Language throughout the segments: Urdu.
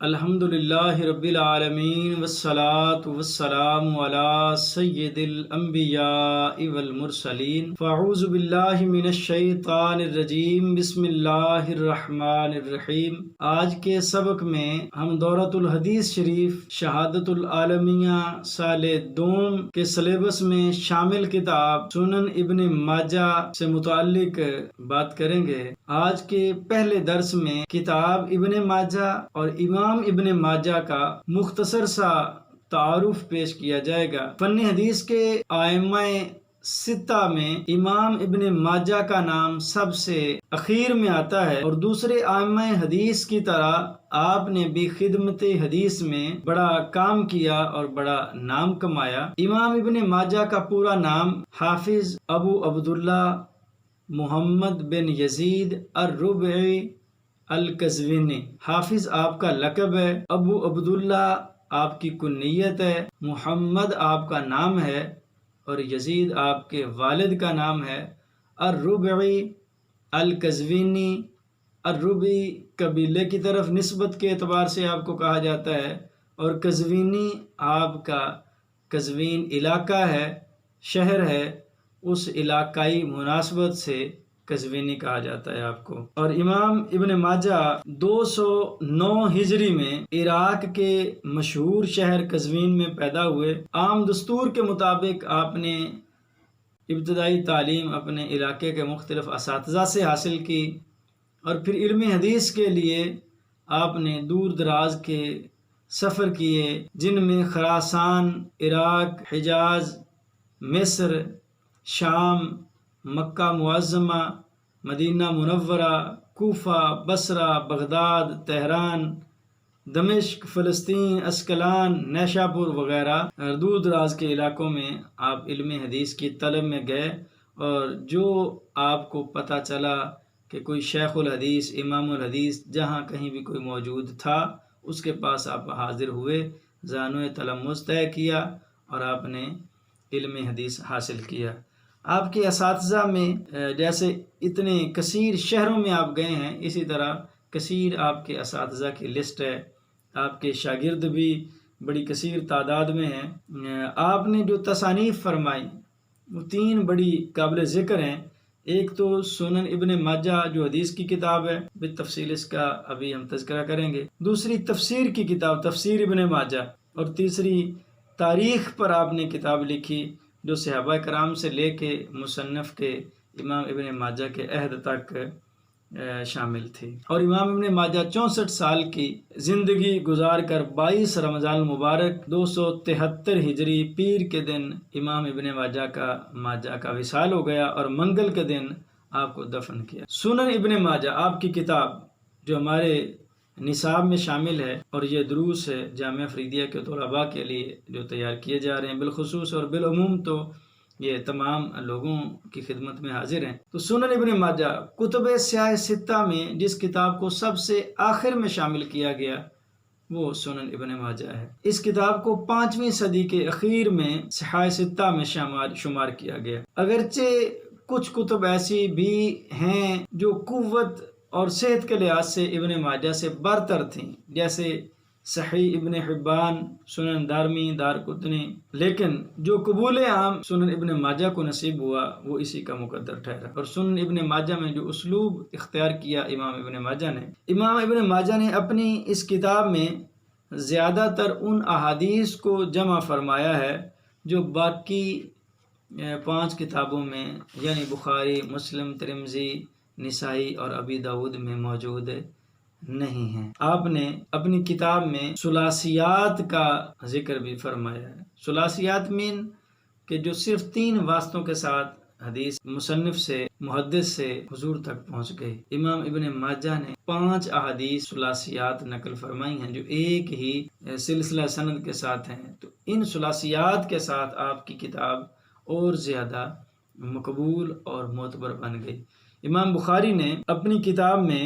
الحمدللہ رب العالمین والصلاة والسلام علی سید الانبیاء والمرسلین فاعوذ باللہ من الشیطان الرجیم بسم اللہ الرحمن الرحیم۔ آج کے سبق میں ہم دورۃ الحدیث شریف شہادت العالمیہ سال دوم کے سلیبس میں شامل کتاب سنن ابن ماجہ سے متعلق بات کریں گے۔ آج کے پہلے درس میں کتاب ابن ماجہ اور امام ابن ماجہ کا مختصر سا تعارف پیش کیا جائے گا۔ فن حدیث کے ائمہ ستہ میں امام ابن ماجہ کا نام سب سے اخیر میں آتا ہے، اور دوسرے ائمہ حدیث کی طرح آپ نے بھی خدمت حدیث میں بڑا کام کیا اور بڑا نام کمایا۔ امام ابن ماجہ کا پورا نام حافظ ابو عبداللہ محمد بن یزید الربعی القزوینی، حافظ آپ کا لقب ہے، ابو عبداللہ آپ کی کنیت ہے، محمد آپ کا نام ہے اور یزید آپ کے والد کا نام ہے۔ الربعی القزوینی، الربعی قبیلے کی طرف نسبت کے اعتبار سے آپ کو کہا جاتا ہے، اور قزوینی آپ کا قزوین علاقہ ہے، شہر ہے، اس علاقائی مناسبت سے قزوینی کہا جاتا ہے آپ کو۔ اور امام ابن ماجہ 209 ہجری میں عراق کے مشہور شہر قزوین میں پیدا ہوئے۔ عام دستور کے مطابق آپ نے ابتدائی تعلیم اپنے علاقے کے مختلف اساتذہ سے حاصل کی، اور پھر علم حدیث کے لیے آپ نے دور دراز کے سفر کیے، جن میں خراسان، عراق، حجاز، مصر، شام، مکہ معظمہ، مدینہ منورہ، کوفہ، بصرہ، بغداد، تہران، دمشق، فلسطین، اسکلان، نیشاپور وغیرہ دور دراز کے علاقوں میں آپ علم حدیث کی طلب میں گئے، اور جو آپ کو پتہ چلا کہ کوئی شیخ الحدیث، امام الحدیث جہاں کہیں بھی کوئی موجود تھا، اس کے پاس آپ حاضر ہوئے، زانو تلمذ طے کیا اور آپ نے علم حدیث حاصل کیا۔ آپ کے اساتذہ میں جیسے اتنے کثیر شہروں میں آپ گئے ہیں، اسی طرح کثیر آپ کے اساتذہ کی لسٹ ہے، آپ کے شاگرد بھی بڑی کثیر تعداد میں ہیں۔ آپ نے جو تصانیف فرمائی وہ 3 بڑی قابل ذکر ہیں۔ ایک تو سنن ابن ماجہ جو حدیث کی کتاب ہے، بالتفصیل اس کا ابھی ہم تذکرہ کریں گے۔ دوسری تفسیر کی کتاب تفسیر ابن ماجہ، اور تیسری تاریخ پر آپ نے کتاب لکھی جو صحابہ کرام سے لے کے مصنف کے امام ابن ماجہ کے عہد تک شامل تھی۔ اور امام ابن ماجہ 64 سال کی زندگی گزار کر 22 رمضان المبارک 273 ہجری پیر کے دن امام ابن ماجہ کا وصال ہو گیا، اور منگل کے دن آپ کو دفن کیا۔ سنن ابن ماجہ آپ کی کتاب جو ہمارے نصاب میں شامل ہے، اور یہ دروس ہے جامعہ فریدیہ کے طلباء کے لیے جو تیار کیے جا رہے ہیں، بالخصوص اور بالعموم تو یہ تمام لوگوں کی خدمت میں حاضر ہیں۔ تو سنن ابن ماجہ کتب سیاہ ستہ میں جس کتاب کو سب سے آخر میں شامل کیا گیا وہ سنن ابن ماجہ ہے۔ اس کتاب کو 5ویں صدی کے اخیر میں سیاہ ستہ میں شمار کیا گیا، اگرچہ کچھ کتب ایسی بھی ہیں جو قوت اور صحت کے لحاظ سے ابن ماجہ سے برتر تھیں، جیسے صحیح ابن حبان، سنن دارمی، دارقطنی، لیکن جو قبول عام سنن ابن ماجہ کو نصیب ہوا وہ اسی کا مقدر ٹھہرا۔ اور سنن ابن ماجہ میں جو اسلوب اختیار کیا امام ابن ماجہ نے اپنی اس کتاب میں زیادہ تر ان احادیث کو جمع فرمایا ہے جو باقی 5 کتابوں میں یعنی بخاری، مسلم، ترمذی، نسائی اور ابی داؤد میں موجود نہیں ہیں۔ آپ نے اپنی کتاب میں ثلاثیات کا ذکر بھی فرمایا ہے۔ ثلاثیات مین کہ جو صرف 3 واسطوں کے ساتھ حدیث مصنف سے، محدث سے حضور تک پہنچ گئی۔ امام ابن ماجہ نے 5 احادیث ثلاثیات نقل فرمائی ہیں جو ایک ہی سلسلہ سند کے ساتھ ہیں، تو ان ثلاثیات کے ساتھ آپ کی کتاب اور زیادہ مقبول اور معتبر بن گئی۔ امام بخاری نے اپنی کتاب میں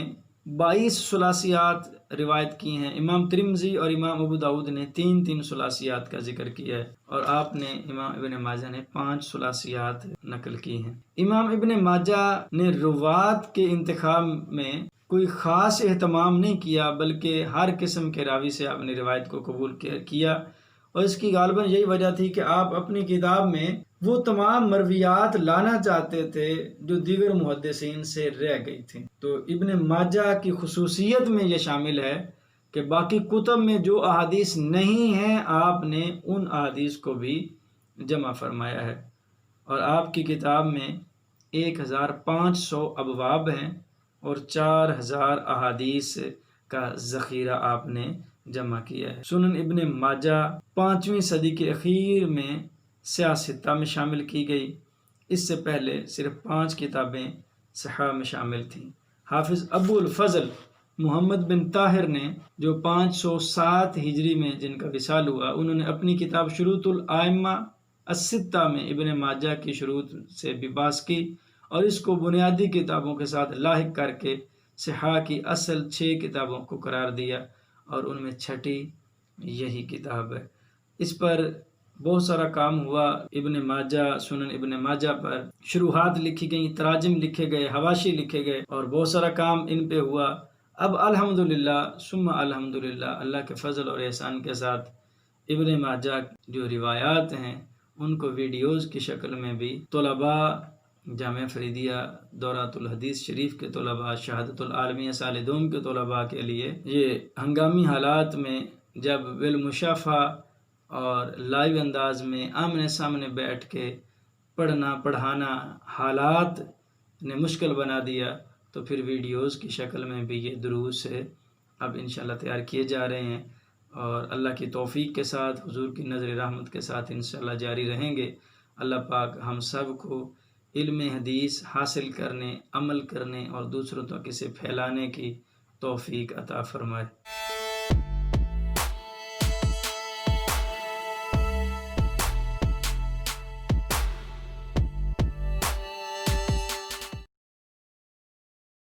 22 ثلاثیات روایت کی ہیں۔ امام ترمذی اور امام ابو داؤد نے 3 ثلاثیات کا ذکر کیا ہے، اور آپ نے امام ابن ماجہ نے 5 ثلاثیات نقل کی ہیں۔ امام ابن ماجہ نے روات کے انتخاب میں کوئی خاص اہتمام نہیں کیا، بلکہ ہر قسم کے راوی سے آپ نے روایت کو قبول کیا، اور اس کی غالباً یہی وجہ تھی کہ آپ اپنی کتاب میں وہ تمام مرویات لانا چاہتے تھے جو دیگر محدثین سے رہ گئی تھیں۔ تو ابن ماجہ کی خصوصیت میں یہ شامل ہے کہ باقی کتب میں جو احادیث نہیں ہیں آپ نے ان احادیث کو بھی جمع فرمایا ہے، اور آپ کی کتاب میں 1500 ابواب ہیں اور 4000 احادیث کا ذخیرہ آپ نے جمع کیا ہے۔ سنن ابن ماجہ 5ویں صدی کے اخیر میں سیاستہ میں شامل کی گئی، اس سے پہلے صرف 5 کتابیں صحاح میں شامل تھیں۔ حافظ ابو الفضل محمد بن طاہر نے جو 507 ہجری میں جن کا وصال ہوا، انہوں نے اپنی کتاب شروط الائمہ الستہ میں ابن ماجہ کی شروط سے بھی بحث کی، اور اس کو بنیادی کتابوں کے ساتھ لاحق کر کے صحاح کی اصل 6 کتابوں کو قرار دیا، اور ان میں چھٹی یہی کتاب ہے۔ اس پر بہت سارا کام ہوا، ابن ماجہ سنن ابن ماجہ پر شروحات لکھی گئیں، تراجم لکھے گئے، حواشی لکھے گئے، اور بہت سارا کام ان پہ ہوا۔ اب الحمدللہ ثم الحمدللہ اللہ کے فضل اور احسان کے ساتھ ابن ماجہ جو روایات ہیں ان کو ویڈیوز کی شکل میں بھی طلباء جامعہ فریدیہ دورات الحدیث شریف کے طلباء، شہادت العالمیہ سال دوم کے طلباء کے لیے یہ ہنگامی حالات میں جب بالمشافہ اور لائیو انداز میں آمنے سامنے بیٹھ کے پڑھنا پڑھانا حالات نے مشکل بنا دیا، تو پھر ویڈیوز کی شکل میں بھی یہ دروس اب انشاءاللہ تیار کیے جا رہے ہیں، اور اللہ کی توفیق کے ساتھ حضور کی نظر رحمت کے ساتھ انشاءاللہ جاری رہیں گے۔ اللہ پاک ہم سب کو علم حدیث حاصل کرنے، عمل کرنے اور دوسروں تک اسے پھیلانے کی توفیق عطا فرمائے۔